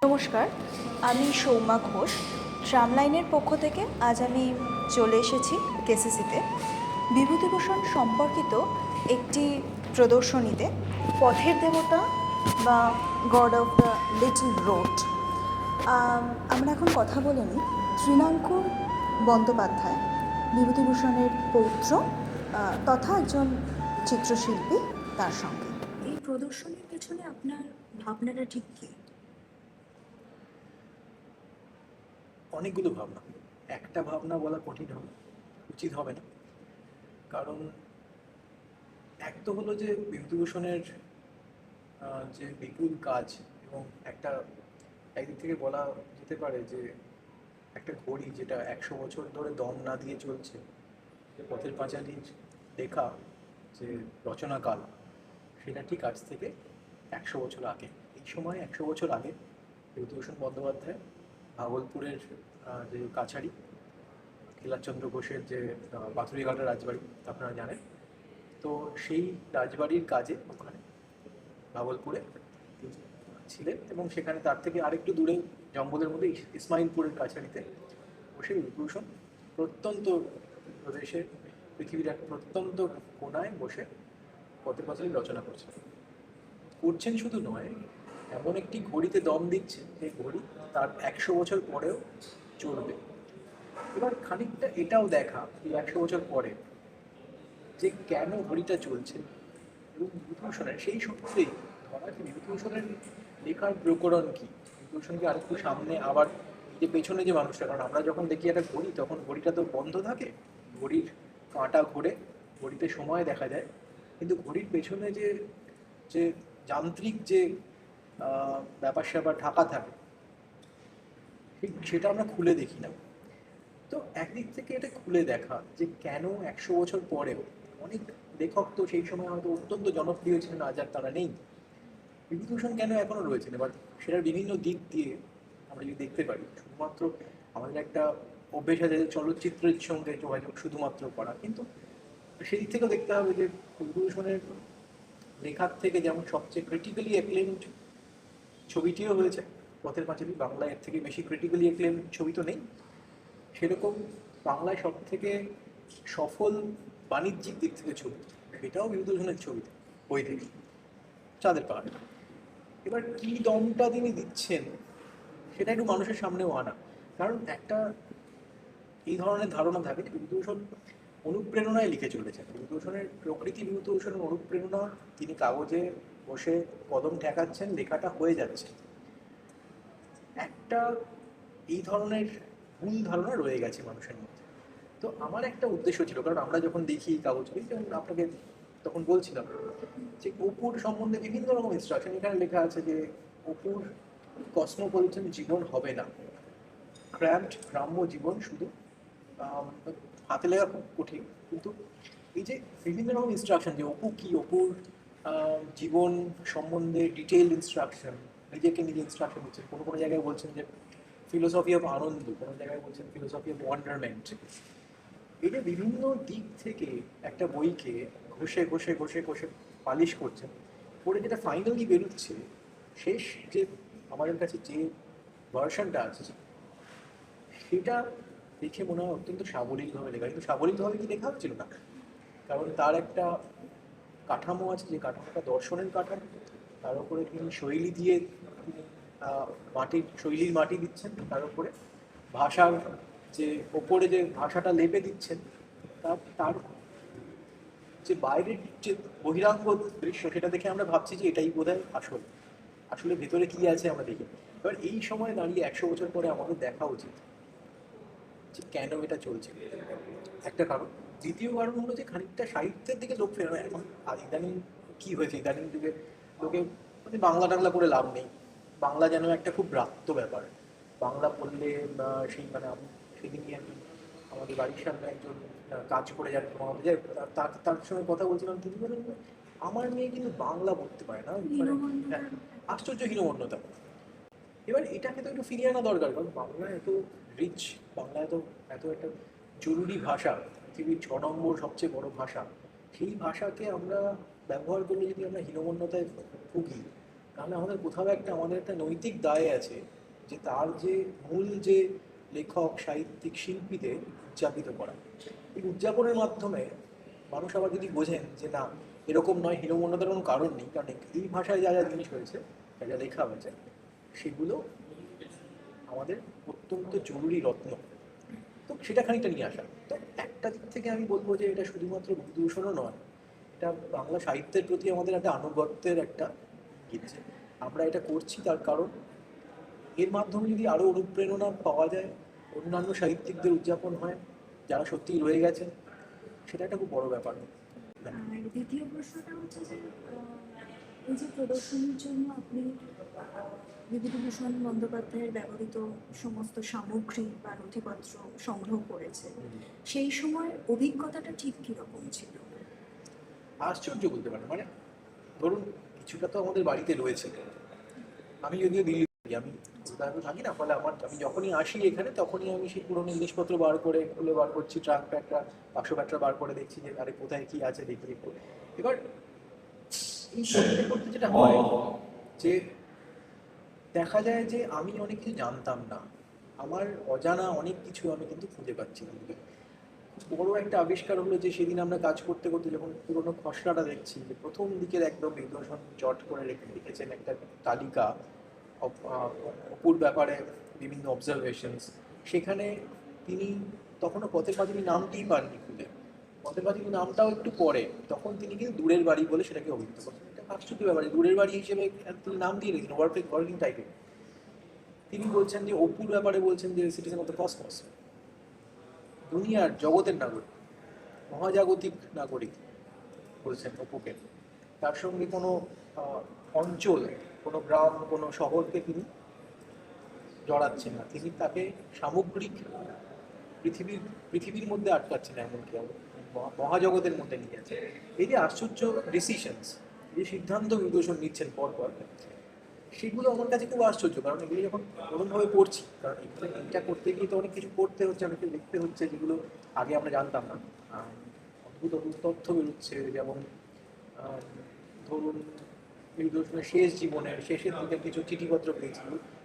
নমস্কার, আমি সৌম্যা ঘোষ। ট্রামলাইনের পক্ষ থেকে আজ আমি চলে এসেছি কেসিসিতে বিভূতিভূষণ সম্পর্কিত একটি প্রদর্শনীতে, পথের দেবতা বা god of the little road. আমরা এখন কথা বলে নিই তৃণাঙ্কুর বন্দ্যোপাধ্যায়, বিভূতিভূষণের পৌত্র তথা একজন চিত্রশিল্পী, তার সঙ্গে। এই প্রদর্শনীর পেছনে আপনার ভাবনাটা ঠিক কী? অনেকগুলো ভাবনা, একটা ভাবনা বলা কঠিন হবে, উচিত হবে না। কারণ এক তো হলো যে বিভূতিভূষণের যে বিপুল কাজ, এবং একদিক থেকে বলা যেতে পারে যে একটা ঘড়ি যেটা 100 বছর ধরে দম না দিয়ে চলছে, যে পথের পাঁচালীর লেখা যে রচনাকাল, সেটা ঠিক আজ থেকে 100 বছর আগে। এই সময় 100 বছর আগে বিভূতিভূষণ বন্দ্যোপাধ্যায় ভাগলপুরের যে কাছারি লীলাচন্দ্র ঘোষের যে পাথুরিঘাটা রাজবাড়ি আপনারা জানেন, তো সেই রাজবাড়ির কাজে ওখানে ভাগলপুরে ছিলেন, এবং সেখানে তার থেকে আরেকটু দূরে জঙ্গলের মধ্যে ইসমাইলপুরের কাছারিতে বসে বিভূতিভূষণ প্রত্যন্ত প্রদেশের পৃথিবীর এক প্রত্যন্ত কোনায় বসে পথের পাঁচালী রচনা করছেন শুধু নয়, এমন একটি ঘড়িতে দম দিচ্ছেন যে ঘড়ি তার 100 বছর পরেও চলবে। এবার খানিকটা এটাও দেখা এই 100 বছর পরে যে কেন ঘড়িটা চলছে, এবং বিভূতিভূষণের সেই সূত্রেই ধরা যে বিভূতিভূষণের লেখার প্রকরণ কী, বিভূতিভূষণকে আরেকটু সামনে আবার যে পেছনে যে মানুষটা, কারণ আমরা যখন দেখি একটা ঘড়ি তখন ঘড়িটা তো বন্ধ থাকে, ঘড়ির কাঁটা ঘোরে, ঘড়িতে সময় দেখা যায়, কিন্তু ঘড়ির পেছনে যে যে যান্ত্রিক যে ব্যাপার স্যাপার ঢাকা থাকে, সেটা আমরা খুলে দেখি না। তো একদিক থেকে এটা খুলে দেখা যে কেন 100 বছর পরেও অনেক লেখক তো সেই সময় হয়তো অত্যন্ত জনপ্রিয় ছিলেন, আজ আর তারা নেই, বিভূতিভূষণ কেন এখনো রয়েছেন। এবার সেটার বিভিন্ন দিক দিয়ে আমরা যদি দেখতে পারি, শুধুমাত্র আমাদের একটা অভ্যেস আছে চলচ্চিত্রের সঙ্গে যোগাযোগ শুধুমাত্র করা, কিন্তু সেই দিক থেকেও দেখতে হবে যে বিভূতিভূষণের লেখার থেকে যেমন সবচেয়ে ক্রিটিক্যালি অ্যাক্লেমড ছবিটিও হয়েছে পথের পাঁচালী, বাংলায় এর থেকে বেশি ক্রিটিক্যালি অ্যাক্লেমড ছবি তো নেই, সেরকম বাংলায় সব থেকে সফল বাণিজ্যিক দিক থেকে ছবি, সেটাও বিভূতিভূষণের ছবিতে, বই থেকে, চাঁদের পাহাড়। এবার কী দমটা তিনি দিচ্ছেন সেটা একটু মানুষের সামনেও আনা, কারণ একটা এই ধরনের ধারণা থাকে যে বিভূতিভূষণ অনুপ্রেরণায় লিখে চলেছেন, বিভূতিভূষণের প্রকৃতি, বিভূতিভূষণের অনুপ্রেরণা, তিনি কাগজে বসে কলম ঠেকাচ্ছেন, লেখাটা হয়ে যাচ্ছে। একটা এই ধরনের ভুল ধারণা রয়ে গেছে মানুষের মধ্যে। তো আমার একটা উদ্দেশ্য ছিল, কারণ আমরা যখন দেখি কাগজগুলি, যেমন আপনাকে তখন বলছিলাম যে অপুর সম্বন্ধে বিভিন্ন রকম ইনস্ট্রাকশন এখানে লেখা আছে যে অপুর কসমোপলিটন জীবন হবে না, ক্র্যাম্পড গ্রাম্য জীবন শুধু, হাতে লেখা খুব কঠিন, কিন্তু এই যে বিভিন্ন রকম ইনস্ট্রাকশন যে অপু কি, অপুর জীবন সম্বন্ধে ডিটেইল ইনস্ট্রাকশন, নিজেকে নিজে ইনস্ট্রাকশন দিচ্ছেন, কোনো কোনো জায়গায় বলছেন যে ফিলোসফি অফ আনন্দ, কোনো জায়গায় বলছেন ফিলোসফি অফ ওয়ান্ডারমেন্ট। এটা বিভিন্ন দিক থেকে একটা বইকে ঘষে ঘষে ঘষে ঘষে পালিশ করছেন, পরে যেটা ফাইনালি বেরোচ্ছে, শেষ যে আমাদের কাছে যে ভার্সনটা আছে, সেটা দেখে মনে হয় অত্যন্ত সাবলীলভাবে লেখা, কিন্তু সাবলীলভাবে কি লেখা হচ্ছিল না, কারণ তার একটা কাঠামো আছে, যে কাঠামোটা দর্শনের কাঠামো, তার উপরে তিনি শৈলী দিয়ে তিনি শৈলীর মাটি দিচ্ছেন, তার উপরে ভাষার যে ওপরে যে ভাষাটা লেপে দিচ্ছেন, তার যে বাইরের যে বহিরাঙ্গ দৃশ্য, সেটা দেখে আমরা ভাবছি যে এটাই বোধহয় আসলে ভেতরে কি আছে আমরা দেখি। এবার এই সময় দাঁড়িয়ে 100 বছর পরে আমাদের দেখা উচিত যে কেন এটা চলছে, একটা কারণ। দ্বিতীয় কারণ হলো যে খানিকটা সাহিত্যের দিকে লোক ফেরানো এখন। আর ইদানিং কি হয়েছে, ইদানিং যুগে লোকে মানে বাংলা টাংলা করে লাভ নেই, বাংলা যেন একটা খুব ব্রাত্য ব্যাপার, বাংলা পড়লে সেই মানে আমি সেদিনই একজন আমাদের বাড়ির সামনে একজন কাজ করে যান আমাদের যায়, তার সঙ্গে কথা বলছিলাম, তিনি বলেন আমার মেয়ে কিন্তু বাংলা পড়তে পারে না, মানে আশ্চর্য হীনমন্যতা। এবার এটাকে তো একটু ফিরিয়ে আনা দরকার, কারণ বাংলা এত রিচ, বাংলা এত এত একটা জরুরি ভাষা, পৃথিবীর 6 নম্বর সবচেয়ে বড় ভাষা, সেই ভাষাকে আমরা ব্যবহার করলে যদি আমরা হীনমন্যতায় ভুগি, তাহলে আমাদের একটা নৈতিক দায় আছে যে তার যে মূল যে লেখক সাহিত্যিক শিল্পীদের উদযাপিত করা। এই উদযাপনের মাধ্যমে মানুষ আবার যদি বোঝেন যে না, এরকম নয়, হীনমন্যতার কোনো কারণ নেই, কারণ এই ভাষায় যা যা জিনিস হয়েছে, যা যা লেখা হয়েছে, সেগুলো আমাদের অত্যন্ত জরুরি রত্ন। তো সেটা খানিকটা নিয়ে আসা। তো একটা দিক থেকে আমি বলবো যে এটা শুধুমাত্র বিভূতিভূষণও নয়, এটা বাংলা সাহিত্যের প্রতি আমাদের একটা আনুগত্যের একটা ইঙ্গিত। আমরা এটা করছি তার কারণ এর মাধ্যমে যদি আরও অনুপ্রেরণা পাওয়া যায়, অন্যান্য সাহিত্যিকদের উদযাপন হয় যারা সত্যিই রয়ে গেছেন, সেটা একটা খুব বড় ব্যাপার। আর দ্বিতীয় প্রশ্নটা হচ্ছে যে এই যে প্রদর্শনীর জন্য আপনি বিভূতিভূষণ বন্দ্যোপাধ্যায়ের ব্যবহৃত সমস্ত সামগ্রী বা নথিপত্র সংগ্রহ করেছেন, সেই সময় অভিজ্ঞতাটা ঠিক কীরকম ছিল? আশ্চর্য বলতে পারেন, মানে ধরুন কিছুটা তো আমাদের বাড়িতে রয়েছে। আমি যদিও দিল্লি থাকি, আমি কলকাতায় তো থাকি না, ফলে আমি যখনই আসি এখানে তখনই আমি সেই পুরোনো জিনিসপত্র বার করে খুলে বার করছি, ট্রাঙ্ক প্যাকটা বাক্স প্যাকটা বার করে দেখছি যে আরে কোথায় কি আছে দেখি একটু। এবার এই করতে করতে যেটা হয় যে দেখা যায় যে আমি অনেক কিছু জানতাম না, আমার অজানা অনেক কিছু আমি কিন্তু খুঁজে পাচ্ছি না। বড় একটা আবিষ্কার হলো যে সেদিন আমরা কাজ করতে করতে যখন পুরোনো খসড়াটা দেখছি, যে প্রথম দিকের একদম বিদূষণ জট করে লিখেছেন একটা তালিকা অপুর ব্যাপারে বিভিন্ন অবজারভেশনস, সেখানে তিনি তখনও পথের পাঁচালী নামটিই পাননি খুঁজে। পথের পাঁচালী নামটাও একটু পরে, তখন তিনি কিন্তু দূরের বাড়ি বলে সেটাকে অভিহিত করছেন। এটা আশ্চর্য ব্যাপার, দূরের বাড়ি হিসেবে তিনি নাম দিয়ে রেখেছেন ওয়ার্কিং টাইপের। তিনি বলছেন যে অপুর ব্যাপারে বলছেন যে সিটিজেন অফ দ্য কসমস, দুনিয়ার জগতের নাগরিক, মহাজাগতিক নাগরিক বলছেন অপুকে। তার সঙ্গে কোনো অঞ্চল, কোনো গ্রাম, কোনো শহরকে তিনি জড়াচ্ছেন না, তিনি তাকে সামগ্রিক পৃথিবীর মধ্যে আটকাচ্ছেন, এমনকি মহাজগতের মধ্যে নিয়ে যাচ্ছে। এই যে আশ্চর্য ডিসিশনস, যে সিদ্ধান্ত বিভূতিভূষণ নিচ্ছেন পর পর, সেগুলো আমার কাছে খুব আশ্চর্য। কারণ এগুলো যখন নতুনভাবে পড়ছি, কারণ এটা করতে গিয়ে তো অনেক কিছু পড়তে হচ্ছে, অনেক কিছু লিখতে হচ্ছে যেগুলো আগে আমরা জানতাম না। অদ্ভুত অদ্ভুত তথ্য বেরোচ্ছে, যেমন ধরুন বিভূতিভূষণের শেষ জীবনের শেষের দিকে কিছু চিঠিপত্র পেয়েছি,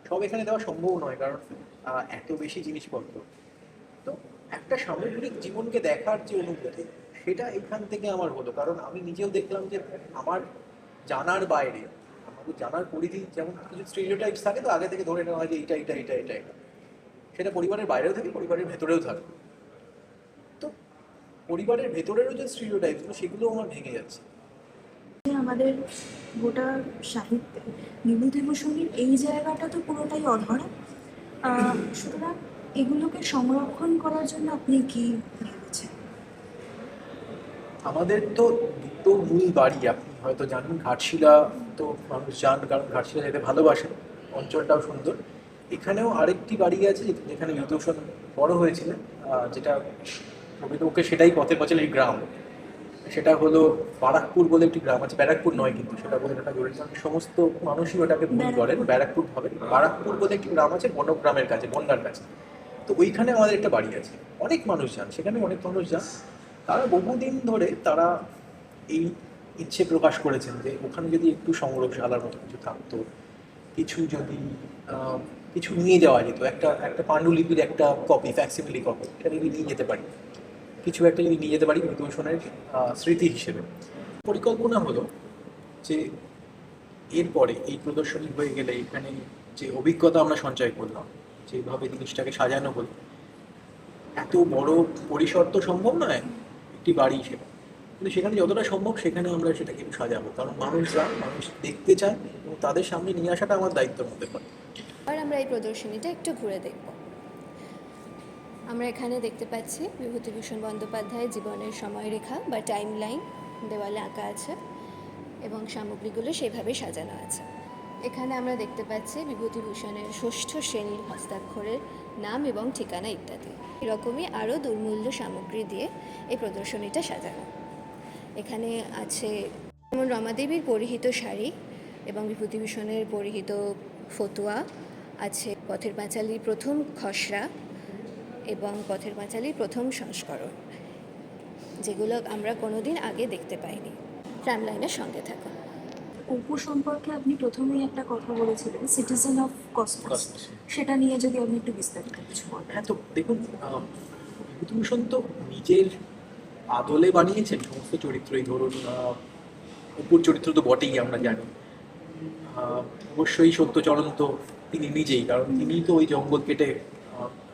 সব এখানে দেওয়া সম্ভব নয় কারণ এত বেশি জিনিসপত্র। তো একটা সামগ্রিক জীবনকে দেখার যে অনুভূতি, সেটা এখান থেকে আমার হলো। কারণ আমি নিজেও দেখলাম যে আমার জানার বাইরে, আমাদের জানার পরিধি, যেমন কিছু স্টেরিওটাইপস থাকে তো আগে থেকে ধরে নেওয়া হয় যে এটা এটা এটা এটা এটা, সেটা পরিবারের বাইরেও থাকে, পরিবারের ভেতরেও থাকে। তো পরিবারের ভেতরেরও যে স্টেরিওটাইপসগুলো, সেগুলো আমার ভেঙে যাচ্ছে। আমাদের গোটা সাহিত্যে বিভূতিভূষণের এই জায়গাটা তো পুরোটাই অধরা। সুতরাং এগুলোকে সংরক্ষণ করার জন্য আপনি কি ভেবেছেন? আমাদের তো দুটো মূল বাড়ি, আপনি হয়তো জানেন, ঘাটশিলা তো মানুষ যান, কারণ ঘাটশিলা যেতে ভালোবাসেন, অঞ্চলটাও সুন্দর। এখানেও আরেকটি বাড়ি আছে যেখানে বিভূতিভূষণ বড় হয়েছিলেন, যেটা প্রকৃতপক্ষে সেটাই পথের পাঁচালীর গ্রাম। সেটা হলো বারাকপুর বলে একটি গ্রাম আছে, ব্যারাকপুর নয় কিন্তু, সেটা বলে একটা জরুরি, সমস্ত মানুষই ওটাকে ভুল করেন, ব্যারাকপুর হবে। বারাকপুর বলে একটি গ্রাম আছে বনগ্রামের কাছে, বনগার কাছে। তো ওইখানে আমাদের একটা বাড়ি আছে, অনেক মানুষ যান সেখানে, অনেক মানুষ যান। তারা বহুদিন ধরে তারা এই ইচ্ছে প্রকাশ করেছেন যে ওখানে যদি একটু সংগ্রহশালার মতো কিছু থাকতো, কিছু যদি কিছু নিয়ে যাওয়া যেত, একটা পাণ্ডুলিপির একটা কপি, ফ্যাক্সিমিলি কপি, সেটা যদি নিয়ে যেতে পারি, কিছু একটা যদি নিয়ে যেতে পারি বিভূতিভূষণের স্মৃতি হিসেবে। পরিকল্পনা হলো যে এরপরে এই প্রদর্শনী হয়ে গেলে এখানে যে অভিজ্ঞতা আমরা সঞ্চয় করলাম, যেভাবে জিনিসটাকে সাজানো হলো, এত বড় পরিসর তো সম্ভব নয় একটি বাড়ি হিসেবে, কিন্তু সেখানে যতটা সম্ভব সেখানে আমরা সেটাকে একটু সাজাবো। কারণ মানুষ দেখতে চায় এবং তাদের সামনে নিয়ে আসাটা আমার দায়িত্বের মধ্যে পড়ে। আর আমরা এই প্রদর্শনীটা একটু ঘুরে দেখব। আমরা এখানে দেখতে পাচ্ছি বিভূতিভূষণ বন্দ্যোপাধ্যায়ের জীবনের সময়রেখা বা টাইম লাইন দেওয়ালে আঁকা আছে এবং সামগ্রীগুলো সেভাবে সাজানো আছে। এখানে আমরা দেখতে পাচ্ছি বিভূতিভূষণের ষষ্ঠ শ্রেণীর হস্তাক্ষরের নাম এবং ঠিকানা ইত্যাদি। এরকমই আরও দুর্মূল্য সামগ্রী দিয়ে এই প্রদর্শনীটা সাজানো। এখানে আছে যেমন রমাদেবীর পরিহিত শাড়ি এবং বিভূতিভূষণের পরিহিত ফতুয়া আছে, পথের পাঁচালীর প্রথম খসড়া এবং পথের পাঁচালীর প্রথম সংস্করণ, যেগুলো আমরা কোনোদিন আগে দেখতে পাইনি। ট্রাম লাইনের সঙ্গে থাকুন। অপু সম্পর্কে আপনি প্রথমেই একটা কথা বলেছিলেন, সিটিজেন অফ কসমস, Cosmos। সেটা নিয়ে যদি আপনি একটু বিস্তারিত কিছু বলেন। হ্যাঁ, তো দেখুন, বিভূতিভূষণ তো নিজের আদলে বানিয়েছেন সমস্ত চরিত্রই। ধরুন, অপুর চরিত্র তো বটেই, আমরা জানি। অবশ্যই সত্যচরণ তো তিনি নিজেই, কারণ তিনি তো ওই জঙ্গল কেটে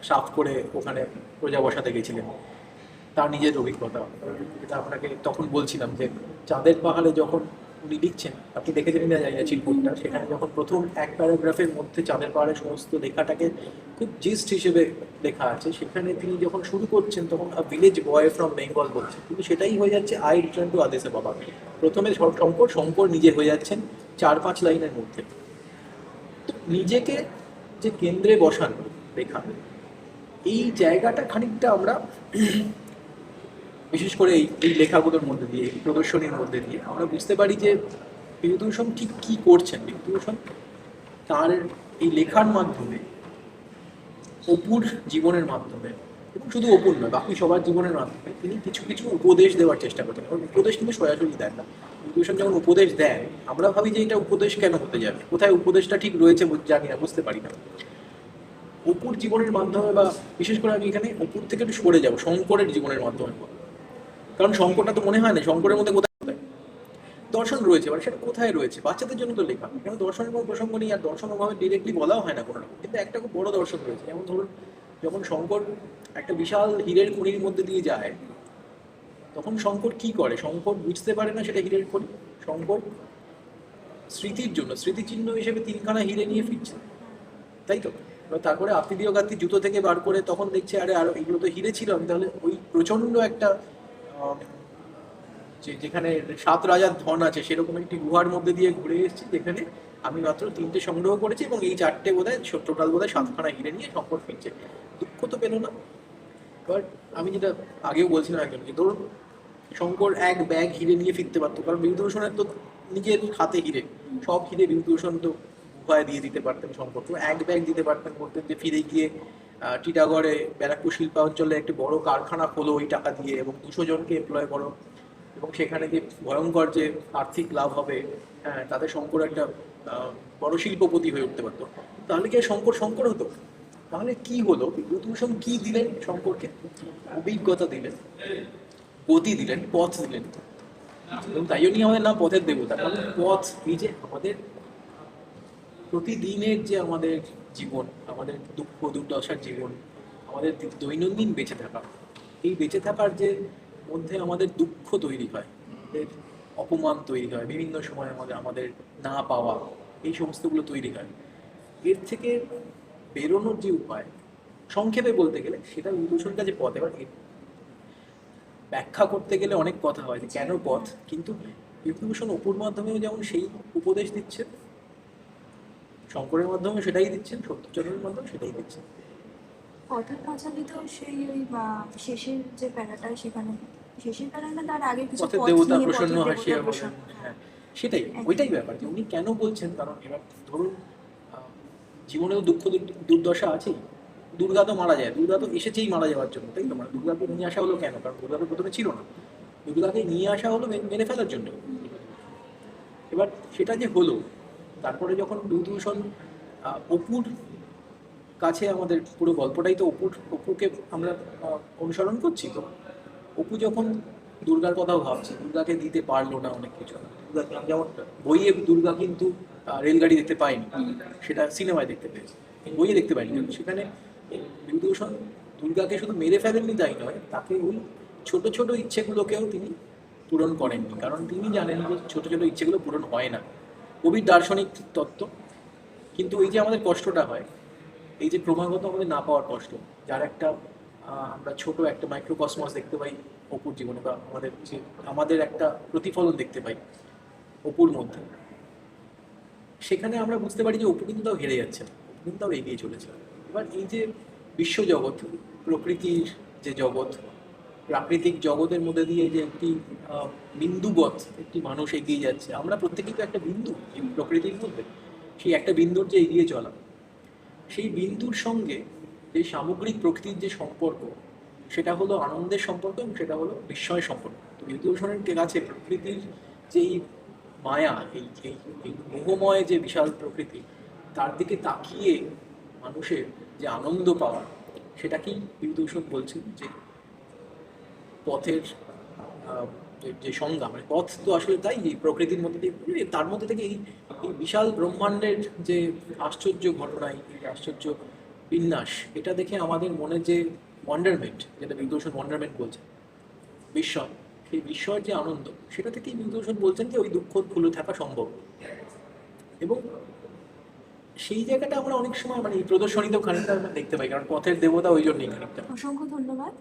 সাফ করে ওখানে প্রজা বসাতে গেছিলেন, তার নিজের অভিজ্ঞতা। যেটা আপনাকে তখন বলছিলাম যে চাঁদের পাহাড়ে যখন উনি লিখছেন, আপনি দেখেছেন না জানি না চিরকুটটা, সেখানে যখন প্রথম এক প্যারাগ্রাফের মধ্যে চাঁদের পাহাড়ের সমস্ত লেখাটাকে খুব জিস্ট হিসেবে লেখা আছে, সেখানে তিনি যখন শুরু করছেন তখন ভিলেজ বয় ফ্রম বেঙ্গল বলছেন, কিন্তু সেটাই হয়ে যাচ্ছে আই রিটার্ন টু আদেশে বাবা। প্রথমে শঙ্কর নিজে হয়ে যাচ্ছেন 4-5 লাইনের মধ্যে। তো নিজেকে যে কেন্দ্রে বসানো লেখা, এই জায়গাটা খানিকটা আমরা বিশেষ করে এই লেখাগুলোর মধ্যে দিয়ে, এই প্রদর্শনীর মধ্যে দিয়ে আমরা বুঝতে পারি যে বিভূতিভূষণ ঠিক কী করছেন। বিভূতিভূষণ তার এই লেখার মাধ্যমে, অপুর জীবনের মাধ্যমে, এবং শুধু অপুর নয়, বাকি সবার জীবনের মাধ্যমে তিনি কিছু কিছু উপদেশ দেওয়ার চেষ্টা করছেন। কারণ উপদেশ কিন্তু সরাসরি দেন না। বিভূতিভূষণ যখন উপদেশ দেন, আমরা ভাবি যে এটা উপদেশ কেন হতে যাবে, কোথায় উপদেশটা ঠিক রয়েছে জানি না, বুঝতে পারি না। অপুর জীবনের মাধ্যমে, বা বিশেষ করে আমি এখানে অপুর থেকে একটু সরে যাবো, শঙ্করের জীবনের মাধ্যমে। কারণ শঙ্করটা তো মনে হয় না, শঙ্করের মধ্যে কোথায় কোথায় দর্শন রয়েছে, মানে সেটা কোথায় রয়েছে, বাচ্চাদের জন্য তো লেখা, এখানে দর্শনের কোনো প্রসঙ্গ নেই, আর দর্শন ওভাবে ডিরেক্টলি বলাও হয় না কোনো রকম। কিন্তু একটা খুব বড় দর্শন রয়েছে। যেমন ধরুন, যখন শঙ্কর একটা বিশাল হীরের খনির মধ্যে দিয়ে যায়, তখন শঙ্কর কি করে? শঙ্কর বুঝতে পারে না সেটা হীরের খনি। শঙ্কর স্মৃতির জন্য, স্মৃতিচিহ্ন হিসেবে 3খানা হীরে নিয়ে ফিরছে, তাই তো। এবার তারপরে আত্মীয় গাত্রী জুতো থেকে বার করে তখন দেখছে, আরে আর এগুলো তো হিরে ছিল, আমি তাহলে ওই প্রচন্ড একটা যেখানে 7 রাজার ধন আছে সেরকম একটি গুহার মধ্যে দিয়ে ঘুরে এসেছি, যেখানে আমি মাত্র 3টে সংগ্রহ করেছি, এবং এই 4টে বোধহয় টোটাল বোধহয় 7খানা হিরে নিয়ে শঙ্কর ফিরছে। দুঃখ তো পেল না। এবার আমি যেটা আগেও বলছিলাম একজনকে, ধরুন শঙ্কর এক ব্যাগ হিরে নিয়ে ফিরতে পারতো, কারণ বিভূতিভূষণের তো নিজের হাতে হিরে, সব হিরে বিভূতিভূষণ তো গুহায় দিয়ে দিতে পারতেন। শঙ্কর তো এক ব্যাগ দিতে পারতেন, বলতেন যে ফিরে গিয়ে টিটাগড়ে ব্যারাকপুর শিল্পাঞ্চলে একটি বড় কারখানা খোলো ওই টাকা দিয়ে, এবং 200 জনকে এমপ্লয় করো, এবং সেখানে যে ভয়ঙ্কর যে আর্থিক লাভ হবে, হ্যাঁ, তাতে শঙ্কর একটা বড় শিল্পপতি হয়ে উঠতে পারতো। তাহলে কি আর শঙ্কর শঙ্কর হতো? তাহলে কি হলো? বিভূতিভূষণ কি দিলেন শঙ্করকে? অভিজ্ঞতা দিলেন, গতি দিলেন, পথ দিলেন। এবং তাই জন্যই আমাদের নাম পথের দেবতা। কারণ পথ এই যে আমাদের প্রতিদিনের যে আমাদের জীবন, আমাদের দুঃখ দুর্দশার জীবন, আমাদের দৈনন্দিন বেঁচে থাকা, এই বেঁচে থাকার যে মধ্যে আমাদের দুঃখ তৈরি হয়, আমাদের অপমান তৈরি হয়, বিভিন্ন সময় আমাদের না পাওয়া, এই সমস্তগুলো তৈরি হয়। এর থেকে বেরোনোর যে উপায়, সংক্ষেপে বলতে গেলে, সেটা বিভূতিভূষণের কাছে পথ। এবার ব্যাখ্যা করতে গেলে অনেক কথা হয় যে কেন পথ, কিন্তু বিভূতিভূষণ অপুর মাধ্যমেও যেমন সেই উপদেশ দিচ্ছেন, শঙ্করের মাধ্যমে সেটাই দিচ্ছেন, সত্যচরণের মাধ্যমে সেটাই দিচ্ছেন। পথের পাঁচালী তো সেই ওই শেষের যে প্যারাটা, সেখানে শেষের প্যারাটা তার আগে কিছু পথের পথ দেবতা নিয়ে, প্রসন্ন পথের হাসিয়া দেবতা বলেন, প্রসন্ন, হ্যাঁ, সেটাই, ওইটাই ব্যাপার যে উনি কেন বলছেন। কারণ এবার ধরুন, জীবনেও দুঃখ দুর্দশা আছেই। দুর্গা তো মারা যায়, দুর্গা তো এসেছেই মারা যাওয়ার জন্য, তাই তো। মানে দুর্গাকে নিয়ে আসা হলো কেন? কারণ দুর্গা তো প্রথমে ছিল না, দুর্গাকে নিয়ে আসা হলো মেরে ফেলার জন্য। এবার সেটা যে হলো, তারপরে যখন বিভূতিভূষণ অপুর কাছে, আমাদের পুরো গল্পটাই তো অপুকে আমরা অনুসরণ করছি। তো অপু যখন দুর্গার কথাও ভাবছে, দুর্গাকে দিতে পারলো না অনেক কিছু। যেমন বইয়ে দুর্গা কিন্তু রেলগাড়ি দেখতে পায়নি, সেটা সিনেমায় দেখতে পেয়েছে, বইয়ে দেখতে পাইনি। সেখানে বিভূতিভূষণ দুর্গাকে শুধু মেরে ফেলেননি তাই নয়, তাকে ওই ছোট ছোট ইচ্ছেগুলোকেও তিনি পূরণ করেননি। কারণ তিনি জানেন যে ছোট ছোট ইচ্ছেগুলো পূরণ হয় না। কবির দার্শনিক তত্ত্ব। কিন্তু এই যে আমাদের কষ্টটা হয়, এই যে ক্রমাগত আমাদের না পাওয়ার কষ্ট, যার একটা আমরা ছোট একটা মাইক্রোকসমস দেখতে পাই অপুর জীবনে, বা আমাদের একটা প্রতিফলন দেখতে পাই অপুর মধ্যে, সেখানে আমরা বুঝতে পারি যে অপু কিন্তু তাও হেরে যাচ্ছে না, অপু কিন্তু তাও এগিয়ে চলেছে। এবার এই যে বিশ্বজগৎ, প্রকৃতির যে জগৎ, প্রাকৃতিক জগতের মধ্যে দিয়ে যে একটি বিন্দুবৎ একটি মানুষ এগিয়ে যাচ্ছে, আমরা প্রত্যেকেই তো একটা বিন্দু এই প্রকৃতির মধ্যে। সেই একটা বিন্দুর যে এগিয়ে চলা, সেই বিন্দুর সঙ্গে যে সামগ্রিক প্রকৃতির যে সম্পর্ক, সেটা হলো আনন্দের সম্পর্ক, এবং সেটা হলো বিস্ময়ের সম্পর্ক। তো বিভূতিভূষণের কাছে প্রকৃতির যেই মায়া, এই এই এই মোহময় যে বিশাল প্রকৃতি, তার দিকে তাকিয়ে মানুষের যে আনন্দ পাওয়া, সেটাকেই বিভূতিভূষণ বলছেন যে পথের যে সংজ্ঞা, মানে পথ তো আসলে তাই এই প্রকৃতির মধ্যে দিয়ে ঘুরে, তার মধ্যে থেকে এই এই বিশাল ব্রহ্মাণ্ডের যে আশ্চর্য ঘটনা, এই আশ্চর্য বিন্যাস, এটা দেখে আমাদের মনে যে ওয়ান্ডারমেন্ট, যেটা বিভূতিভূষণ ওয়ান্ডারমেন্ট বলছেন, বিস্ময়, সেই বিস্ময়ের যে আনন্দ, সেটা থেকেই বিভূতিভূষণ বলছেন যে ওই দুঃখ ভুলে থাকা সম্ভব। এবং সেই জায়গাটা আমরা অনেক সময় মানে এই প্রদর্শনীতেও খানিকটা আমরা দেখতে পাই, কারণ পথের দেবতা ওই জন্যই খানিকটা। অসংখ্য ধন্যবাদ।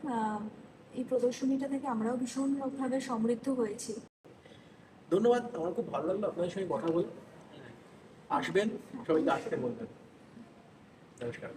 এই প্রদর্শনীটা থেকে আমরাও ভীষণভাবে সমৃদ্ধ হয়েছি। ধন্যবাদ, আমার খুব ভালো লাগলো আপনাদের সঙ্গে কথা বলে। আসবেন, সবাইকে আসতে বলবেন। নমস্কার।